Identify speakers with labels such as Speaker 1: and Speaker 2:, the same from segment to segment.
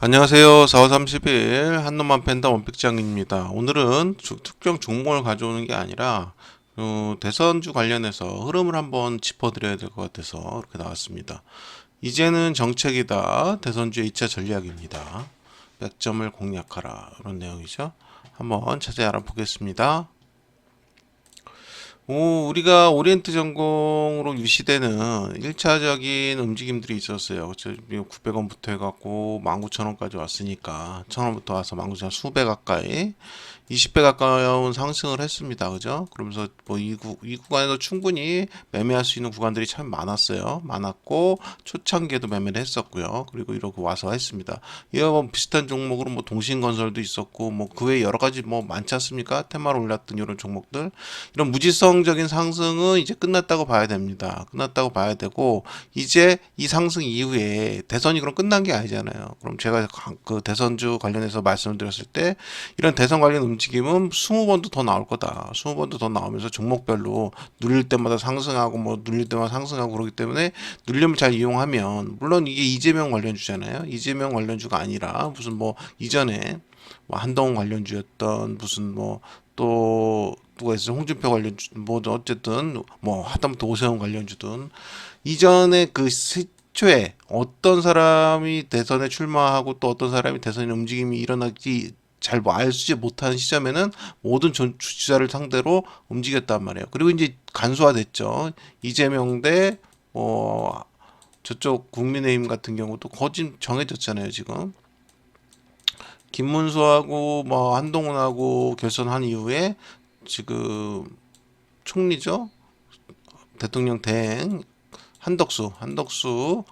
Speaker 1: 안녕하세요. 4월 30일 한놈만 팬다 원픽장입니다. 오늘은 특정 종목을 가져오는 게 아니라 대선주 관련해서 흐름을 한번 짚어드려야 될 것 같아서 이렇게 나왔습니다. 이제는 정책이다. 대선주의 2차 전략입니다. 100점을 공략하라. 이런 내용이죠. 한번 자세히 알아보겠습니다. 우리가 오리엔트 전공으로 유시되는 1차적인 움직임들이 있었어요. 그쵸? 900원부터 해갖고 19,000원까지 왔으니까 1,000원부터 와서 19,000원 수배 가까이 20배 가까운 상승을 했습니다. 그죠? 그러면서 뭐 이 구간에도 충분히 매매할 수 있는 구간들이 참 많았어요. 많았고 초창기에도 매매를 했었고요. 그리고 이렇게 와서 했습니다. 이와 뭐 비슷한 종목으로 뭐 동신건설도 있었고 뭐 그 외에 여러 가지 뭐 많지 않습니까? 테마로 올랐던 이런 종목들 이런 무지성적인 상승은 이제 끝났다고 봐야 됩니다. 끝났다고 봐야 되고 이제 이 상승 이후에 대선이 그럼 끝난 게 아니잖아요. 그럼 제가 그 대선주 관련해서 말씀을 드렸을 때 이런 대선 관련 움직임은 20번도 더 나올 거다. 20번도 더 나오면서 종목별로 눌릴 때마다 상승하고 뭐 눌릴 때마다 상승하고 그러기 때문에 눌림을 잘 이용하면 물론 이게 이재명 관련주잖아요. 이재명 관련주가 아니라 무슨 뭐 이전에 뭐 한동훈 관련주였던 무슨 뭐또 누가 있어 홍준표 관련주 뭐 어쨌든 뭐 하다못해 오세훈 관련주든 이전에 그 시초에 어떤 사람이 대선에 출마하고 또 어떤 사람이 대선에 움직임이 일어날지 잘 알지 못하는 시점에는 모든 주지자를 상대로 움직였단 말이에요. 그리고 이제 간소화됐죠. 이재명 대 저쪽 국민의힘 같은 경우도 거진 정해졌잖아요, 지금. 김문수하고 뭐 한동훈하고 결선한 이후에 지금 총리죠. 대통령 대행 한덕수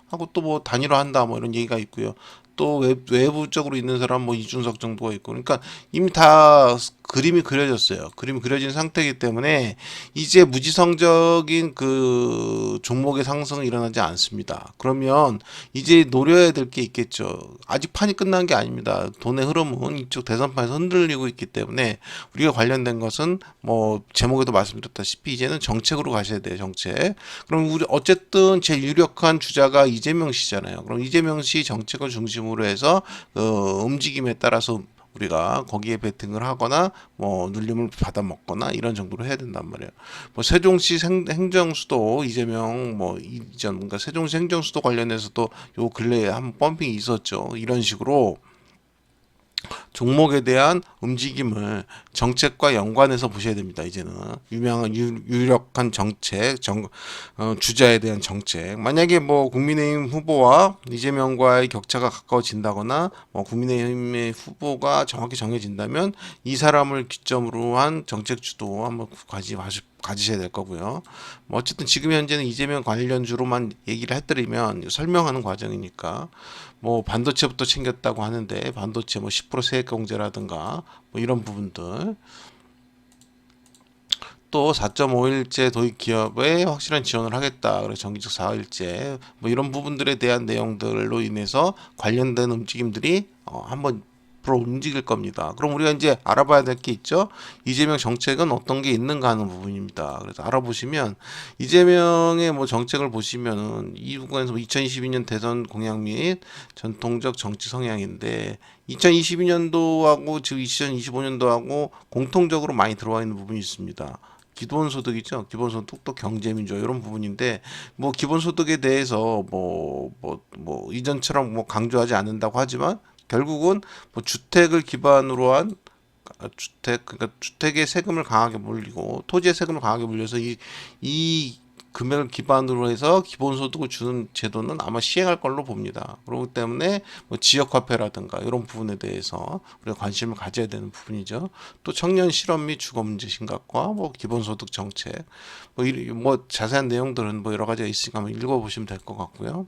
Speaker 1: 하고 또 뭐 단일화한다 뭐 이런 얘기가 있고요. 또 외부적으로 있는 사람 뭐 이준석 정도가 있고 그러니까 이미 다 그림이 그려졌어요. 그림이 그려진 상태이기 때문에 이제 무지성적인 그 종목의 상승은 일어나지 않습니다. 그러면 이제 노려야 될 게 있겠죠. 아직 판이 끝난 게 아닙니다. 돈의 흐름은 이쪽 대선판에서 흔들리고 있기 때문에 우리가 관련된 것은 뭐 제목에도 말씀드렸다시피 이제는 정책으로 가셔야 돼요. 정책. 그럼 우리 어쨌든 제일 유력한 주자가 이재명 씨잖아요. 그럼 이재명 씨 정책을 중심으로 해서 움직임에 따라서 우리가 거기에 베팅을 하거나 뭐 눌림을 받아 먹거나 이런 정도로 해야 된단 말이에요. 뭐 세종시 행정수도 이재명 뭐 이전 그러니까 세종시 행정수도 관련해서도 요 근래에 한 펌핑이 있었죠. 이런 식으로 종목에 대한 움직임을 정책과 연관해서 보셔야 됩니다. 이제는 유명한 유력한 정책, 주자에 대한 정책. 만약에 뭐 국민의힘 후보와 이재명과의 격차가 가까워진다거나 뭐 국민의힘의 후보가 정확히 정해진다면 이 사람을 기점으로 한 정책 주도 한번 가지셔야 될 거고요. 뭐 어쨌든 지금 현재는 이재명 관련주로만 얘기를 해드리면 설명하는 과정이니까 뭐 반도체부터 챙겼다고 하는데 반도체 뭐 10% 세액 공제라든가 뭐 이런 부분들 또 4.5일제 도입 기업에 확실한 지원을 하겠다. 그래서 정기적 4일제 뭐 이런 부분들에 대한 내용들로 인해서 관련된 움직임들이 한번 앞으로 움직일 겁니다. 그럼 우리가 이제 알아봐야 될 게 있죠. 이재명 정책은 어떤 게 있는가 하는 부분입니다. 그래서 알아보시면 이재명의 뭐 정책을 보시면은 이 구간에서 2022년 대선 공약 및 전통적 정치 성향인데 2022년도하고 지금 2025년도하고 공통적으로 많이 들어와 있는 부분이 있습니다. 기본소득이죠. 기본소득 또 경제민주화 이런 부분인데 뭐 기본소득에 대해서 뭐 이전처럼 뭐 강조하지 않는다고 하지만 결국은 뭐 주택을 기반으로 한 그러니까 주택의 세금을 강하게 물리고 토지의 세금을 강하게 물려서 이 금액을 기반으로 해서 기본소득을 주는 제도는 아마 시행할 걸로 봅니다. 그렇기 때문에 뭐 지역화폐라든가 이런 부분에 대해서 우리가 관심을 가져야 되는 부분이죠. 또 청년 실업 및 주거 문제 심각과 뭐 기본소득 정책 뭐 자세한 내용들은 뭐 여러 가지가 있으니까 한번 읽어보시면 될 것 같고요.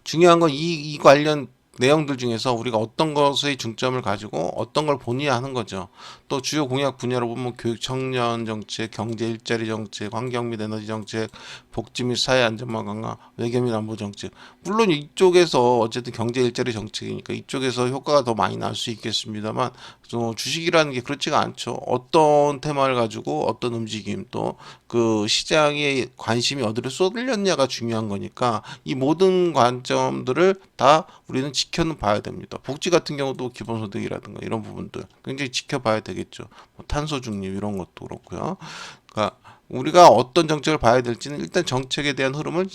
Speaker 1: 중요한 건 이 관련 내용들 중에서 우리가 어떤 것의 중점을 가지고 어떤 걸 본의야 하는 거죠. 또 주요 공약 분야로 보면 교육 청년 정책, 경제 일자리 정책, 환경 및 에너지 정책, 복지 및 사회 안전망 강화, 외교 및 안보 정책. 물론 이쪽에서 어쨌든 경제 일자리 정책이니까 이쪽에서 효과가 더 많이 날 수 있겠습니다만 주식이라는 게 그렇지가 않죠. 어떤 테마를 가지고 어떤 움직임 또 그 시장의 관심이 어디로 쏟을렸냐가 중요한 거니까 이 모든 관점들을 다 우리는 지켜는 봐야 됩니다. 복지 같은 경우도 기본소득이라든가 이런 부분들 굉장히 지켜봐야 되겠죠. 뭐 탄소 중립 이런 것도 그렇고요. 그러니까 우리가 어떤 정책을 봐야 될지는 일단 정책에 대한 흐름을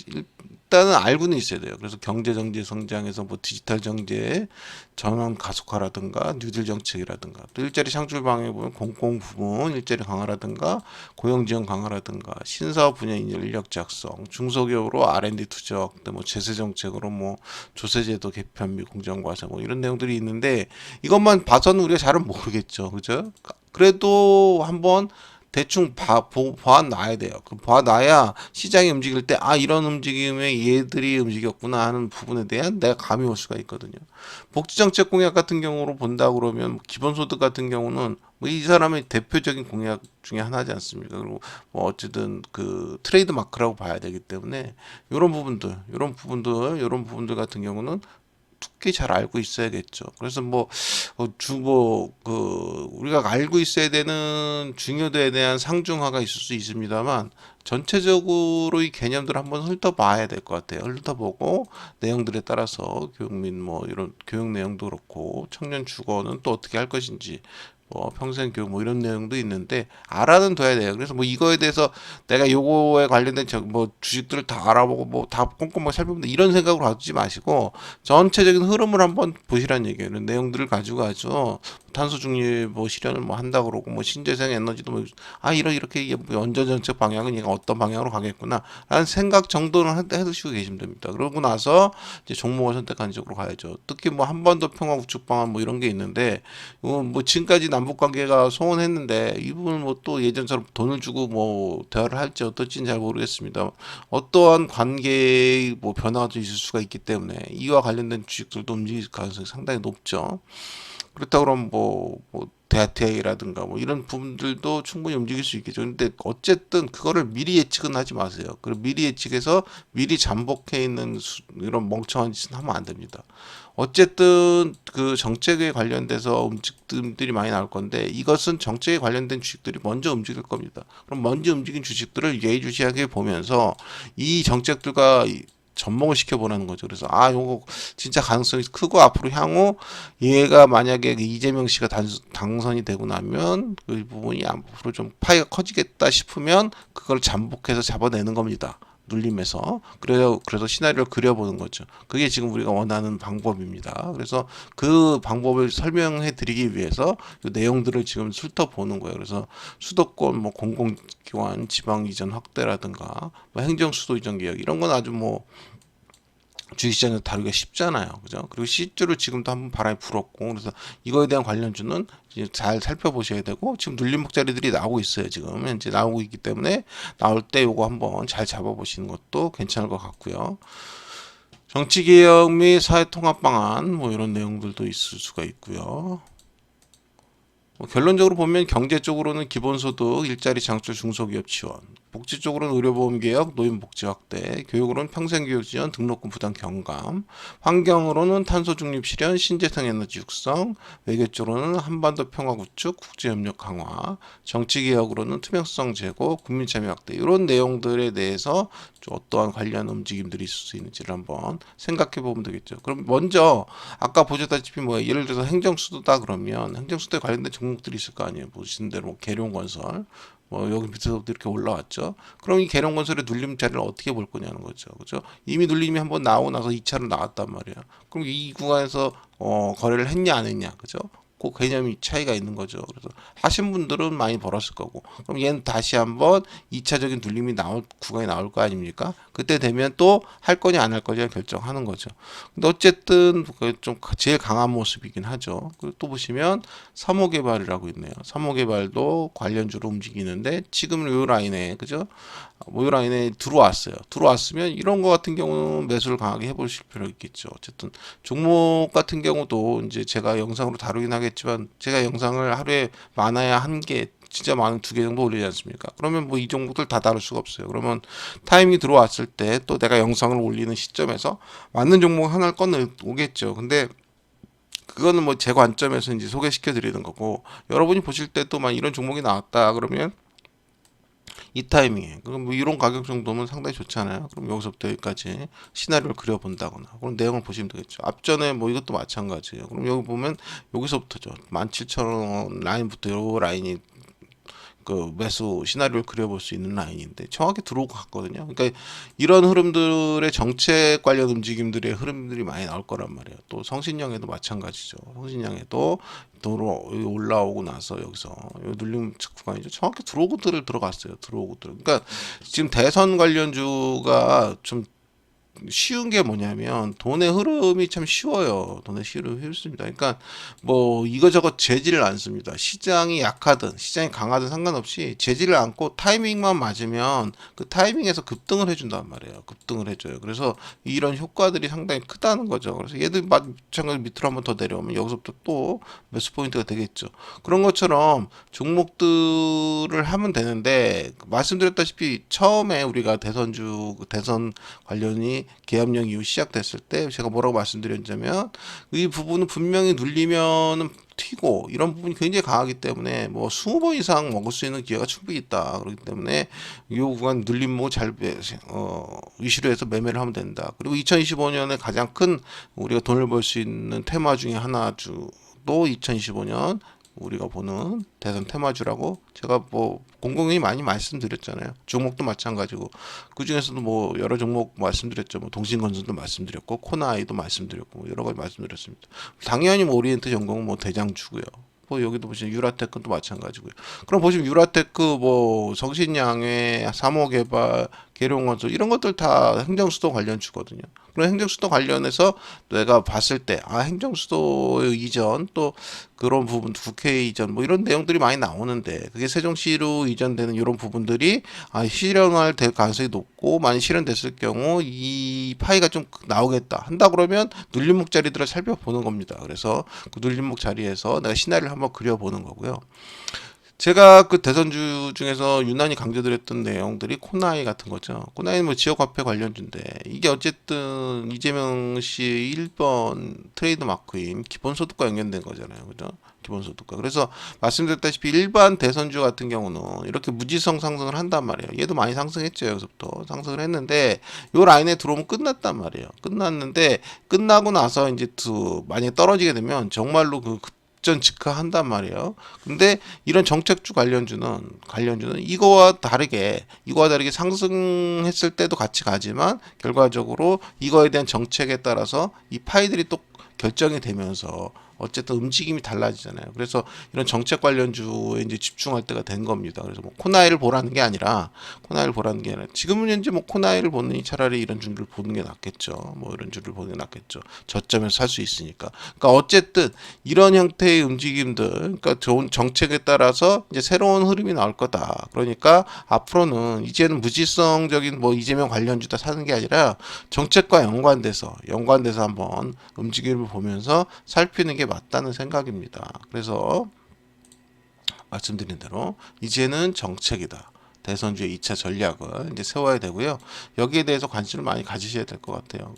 Speaker 1: 일단은 알고는 있어야 돼요. 그래서 경제 정제 성장에서 뭐 디지털 정제 전환 가속화라든가 뉴딜 정책이라든가 또 일자리 창출 방향에 보면 공공 부문 일자리 강화라든가 고용 지원 강화라든가 신사업 분야 인력 작성 중소기업으로 R&D 투자 확대 뭐 제세 정책으로 뭐 조세제도 개편 및 공정 과세 뭐 이런 내용들이 있는데 이것만 봐서는 우리가 잘은 모르겠죠. 그죠? 그래도 한번 대충 봐놔야 돼요. 그 봐놔야 시장이 움직일 때, 아, 이런 움직임에 얘들이 움직였구나 하는 부분에 대한 내가 감이 올 수가 있거든요. 복지정책 공약 같은 경우로 본다 그러면, 기본소득 같은 경우는 뭐 이 사람의 대표적인 공약 중에 하나지 않습니까? 그리고 뭐 어쨌든 그 트레이드 마크라고 봐야 되기 때문에, 이런 부분들 같은 경우는 특히 잘 알고 있어야겠죠. 그래서 우리가 알고 있어야 되는 중요도에 대한 상중하가 있을 수 있습니다만 전체적으로 이 개념들을 한번 훑어봐야 될 것 같아요. 훑어보고 내용들에 따라서 교육 및 뭐 이런 교육 내용도 그렇고 청년 주거는 또 어떻게 할 것인지 뭐 평생 교육 뭐 이런 내용도 있는데 알아는 둬야 돼요. 그래서 뭐 이거에 대해서 내가 요거에 관련된 뭐 주식들을 다 알아보고 뭐 다 꼼꼼하게 살펴본다 이런 생각으로 하지 마시고 전체적인 흐름을 한번 보시라는 얘기예요. 이런 내용들을 가지고 아주 탄소 중립 뭐 실현을 뭐 한다 그러고 뭐 신재생 에너지도 뭐 이렇게 원전 정책 방향은 얘가 어떤 방향으로 가겠구나 라는 생각 정도는 해두시고 계시면 됩니다. 그러고 나서 이제 종목을 선택하는 쪽으로 가야죠. 특히 뭐 한반도 평화 구축 방안 뭐 이런 게 있는데 뭐 지금까지 남북 관계가 소원했는데 이 부분 뭐 또 예전처럼 돈을 주고 뭐 대화를 할지 어떨지는 잘 모르겠습니다. 어떠한 관계의 뭐 변화가 좀 있을 수가 있기 때문에 이와 관련된 주식들도 움직일 가능성이 상당히 높죠. 그렇다 그러면 대테이라든가 뭐 이런 부분들도 충분히 움직일 수 있겠죠. 근데 어쨌든 그거를 미리 예측은 하지 마세요. 그리고 미리 예측해서 미리 잠복해 있는 이런 멍청한 짓은 하면 안 됩니다. 어쨌든 그 정책에 관련돼서 움직임들이 많이 나올 건데 이것은 정책에 관련된 주식들이 먼저 움직일 겁니다. 그럼 먼저 움직인 주식들을 예의주시하게 보면서 이 정책들과 접목을 시켜보라는 거죠. 그래서 요거 진짜 가능성이 크고 앞으로 향후 얘가 만약에 이재명 씨가 당선이 되고 나면 그 부분이 앞으로 좀 파이가 커지겠다 싶으면 그걸 잠복해서 잡아내는 겁니다. 눌림에서 그래서 시나리오를 그려보는 거죠. 그게 지금 우리가 원하는 방법입니다. 그래서 그 방법을 설명해 드리기 위해서 그 내용들을 지금 훑어보는 거예요. 그래서 수도권 뭐 공공기관 지방 이전 확대라든가 뭐 행정 수도 이전 개혁 이런 건 아주 뭐 주식시장에서 다루기가 쉽잖아요. 그죠? 그리고 실제로 지금도 한번 바람이 불었고, 그래서 이거에 대한 관련주는 이제 잘 살펴보셔야 되고, 지금 눌림목 자리들이 나오고 있어요. 지금 현재 나오고 있기 때문에 나올 때 요거 한번 잘 잡아보시는 것도 괜찮을 것 같고요. 정치개혁 및 사회통합 방안 뭐 이런 내용들도 있을 수가 있고요. 결론적으로 보면 경제 쪽으로는 기본소득, 일자리 창출, 중소기업 지원, 복지 쪽으로는 의료보험 개혁, 노인복지 확대, 교육으로는 평생교육 지원, 등록금 부담 경감, 환경으로는 탄소 중립 실현, 신재생 에너지 육성, 외교 쪽으로는 한반도 평화 구축, 국제협력 강화, 정치개혁으로는 투명성 제고, 국민참여 확대 이런 내용들에 대해서 좀 어떠한 관련 움직임들이 있을 수 있는지를 한번 생각해 보면 되겠죠. 그럼 먼저 아까 보셨다시피 뭐 예를 들어서 행정수도다 그러면 행정수도에 관련된 종목들이 있을 거 아니에요. 보신 대로 뭐 계룡건설 뭐 여기 밑에서부터 이렇게 올라왔죠. 그럼 이 계룡건설의 눌림 자리를 어떻게 볼 거냐는 거죠. 그죠? 이미 눌림이 한번 나오고 나서 2차로 나왔단 말이에요. 그럼 이 구간에서 거래를 했냐 안 했냐. 그죠? 그 개념이 차이가 있는 거죠. 그래서 하신 분들은 많이 벌었을 거고 그럼 얘는 다시 한번 2차적인 눌림이 나올 구간이 나올 거 아닙니까? 그때 되면 또 할 거냐 안 할 거냐 결정하는 거죠. 근데 어쨌든 좀 제일 강한 모습이긴 하죠. 그리고 또 보시면 삼호개발이라고 있네요. 삼호개발도 관련주로 움직이는데 지금 요 라인에 그죠? 요 라인에 들어왔으면 이런 거 같은 경우는 매수를 강하게 해보실 필요 있겠죠. 어쨌든 종목 같은 경우도 이제 제가 영상으로 다루긴 하겠지만 제가 영상을 하루에 많아야 한 개 진짜 많은 2개 정도 올리지 않습니까? 그러면 뭐 이 종목들 다 다룰 수가 없어요. 그러면 타이밍이 들어왔을 때 또 내가 영상을 올리는 시점에서 맞는 종목 하나를 꺼내 오겠죠. 근데 그거는 뭐 제 관점에서 이제 소개시켜 드리는 거고 여러분이 보실 때 또 막 이런 종목이 나왔다 그러면 이 타이밍에. 그럼 뭐 이런 가격 정도면 상당히 좋잖아요. 그럼 여기서부터 여기까지 시나리오를 그려본다거나 그런 내용을 보시면 되겠죠. 앞전에 뭐 이것도 마찬가지예요. 그럼 여기 보면 여기서부터죠. 17,000원 라인부터 요 라인이 그 매수 시나리오를 그려볼 수 있는 라인인데 정확히 들어오고 갔거든요. 그러니까 이런 흐름들의 정책 관련 움직임들의 흐름들이 많이 나올 거란 말이에요. 또 성신령에도 마찬가지죠. 성신령에도 도로 올라오고 나서 여기서 요 눌림 구간이죠. 정확히 들어오고들을 들어갔어요. 들어오고들. 그러니까 지금 대선 관련주가 좀 쉬운 게 뭐냐면 돈의 흐름이 참 쉬워요. 돈의 흐름이 쉽습니다. 그러니까 뭐 이거저것 재지를 않습니다. 시장이 약하든 시장이 강하든 상관없이 재지를 않고 타이밍만 맞으면 그 타이밍에서 급등을 해준단 말이에요. 급등을 해줘요. 그래서 이런 효과들이 상당히 크다는 거죠. 그래서 얘들 마찬가지로 밑으로 한번 더 내려오면 여기서부터 또 매수 포인트가 되겠죠. 그런 것처럼 종목들을 하면 되는데 말씀드렸다시피 처음에 우리가 대선 관련이 계엄령 이후 시작됐을 때 제가 뭐라고 말씀드렸냐면 이 부분은 분명히 눌리면은 튀고 이런 부분이 굉장히 강하기 때문에 뭐 20번 이상 먹을 수 있는 기회가 충분히 있다. 그렇기 때문에 이 구간 눌림목 잘 위시로 해서 매매를 하면 된다. 그리고 2025년에 가장 큰 우리가 돈을 벌 수 있는 테마 중에 하나도 2025년 우리가 보는 대선 테마주라고 제가 뭐 공공연히 많이 말씀드렸잖아요. 종목도 마찬가지고 그 중에서도 뭐 여러 종목 말씀드렸죠. 뭐 동신건설도 말씀드렸고 코나이도 말씀드렸고 뭐 여러 가지 말씀드렸습니다. 당연히 뭐 오리엔트 전공은 뭐 대장주고요. 뭐 여기도 보시면 유라테크도 마찬가지고요. 그럼 보시면 유라테크 뭐 성신양의 사모개발 계룡건설 이런 것들 다 행정수도 관련주거든요. 그런 행정수도 관련해서 내가 봤을 때 행정수도 이전 또 그런 부분 국회 이전 뭐 이런 내용들이 많이 나오는데 그게 세종시로 이전되는 이런 부분들이 실현할 될 가능성이 높고 많이 실현됐을 경우 이 파이가 좀 나오겠다 한다 그러면 눌림목 자리들을 살펴보는 겁니다. 그래서 그 눌림목 자리에서 내가 시나리오를 한번 그려보는 거고요. 제가 그 대선주 중에서 유난히 강조드렸던 내용들이 코나이 같은 거죠. 코나이는 뭐 지역화폐 관련주인데 이게 어쨌든 이재명 씨 1번 트레이드 마크인 기본소득과 연결된 거잖아요. 그죠? 기본소득과. 그래서 말씀드렸다시피 일반 대선주 같은 경우는 이렇게 무지성 상승을 한단 말이에요. 얘도 많이 상승했죠. 여기서부터 상승을 했는데 요 라인에 들어오면 끝났단 말이에요. 끝났는데 끝나고 나서 이제 만약에 떨어지게 되면 정말로 그 직전 직하한단 말이에요. 근데 이런 정책주 관련주는 이거와 다르게 상승했을 때도 같이 가지만 결과적으로 이거에 대한 정책에 따라서 이 파이들이 또 결정이 되면서 어쨌든 움직임이 달라지잖아요. 그래서 이런 정책 관련주에 이제 집중할 때가 된 겁니다. 그래서 뭐 코나이를 보라는 게 아니라 지금은 이제 뭐 코나이를 보느니 차라리 이런 주를 보는 게 낫겠죠. 뭐 이런 주를 보는 게 낫겠죠. 저점에서 살 수 있으니까. 그러니까 어쨌든 이런 형태의 움직임들, 그러니까 좋은 정책에 따라서 이제 새로운 흐름이 나올 거다. 그러니까 앞으로는 이제는 무지성적인 뭐 이재명 관련주다 사는 게 아니라 정책과 연관돼서 한번 움직임을 보면서 살피는 게 맞다는 생각입니다. 그래서 말씀드린 대로 이제는 정책이다. 대선주의 2차 전략을 이제 세워야 되고요. 여기에 대해서 관심을 많이 가지셔야 될 것 같아요.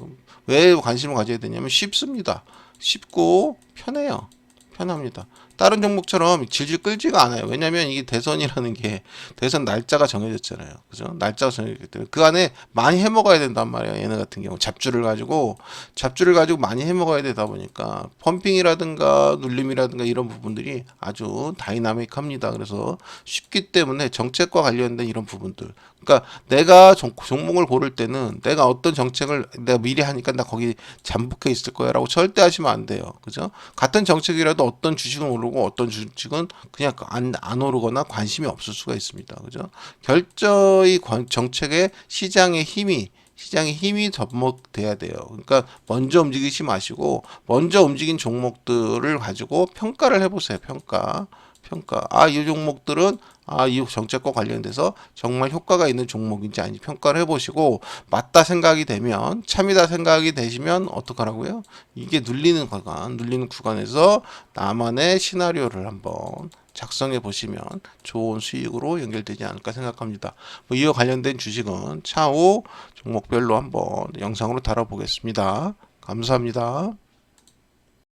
Speaker 1: 왜 관심을 가져야 되냐면 쉽습니다. 쉽고 편해요. 편합니다. 다른 종목처럼 질질 끌지가 않아요. 왜냐하면 이게 대선이라는 게 대선 날짜가 정해졌잖아요. 그죠? 날짜가 정해졌기 때문에 그 안에 많이 해먹어야 된단 말이에요. 얘네 같은 경우 잡주를 가지고 많이 해먹어야 되다 보니까 펌핑이라든가 눌림이라든가 이런 부분들이 아주 다이나믹합니다. 그래서 쉽기 때문에 정책과 관련된 이런 부분들. 그러니까 내가 종목을 고를 때는 내가 어떤 정책을 내가 미리 하니까 나 거기 잠복해 있을 거야라고 절대 하시면 안 돼요. 그죠? 같은 정책이라도 어떤 주식은 오르고 어떤 주식은 그냥 안 오르거나 관심이 없을 수가 있습니다. 그죠? 결정의 정책에 시장의 힘이 접목돼야 돼요. 그러니까 먼저 움직이지 마시고 먼저 움직인 종목들을 가지고 평가를 해보세요. 평가. 이 종목들은 이 정책과 관련돼서 정말 효과가 있는 종목인지 아닌지 평가를 해보시고 맞다 생각이 되면 참이다 생각이 되시면 어떡하라고요? 이게 눌리는 구간에서 나만의 시나리오를 한번 작성해 보시면 좋은 수익으로 연결되지 않을까 생각합니다. 뭐 이와 관련된 주식은 차후 종목별로 한번 영상으로 다뤄보겠습니다. 감사합니다.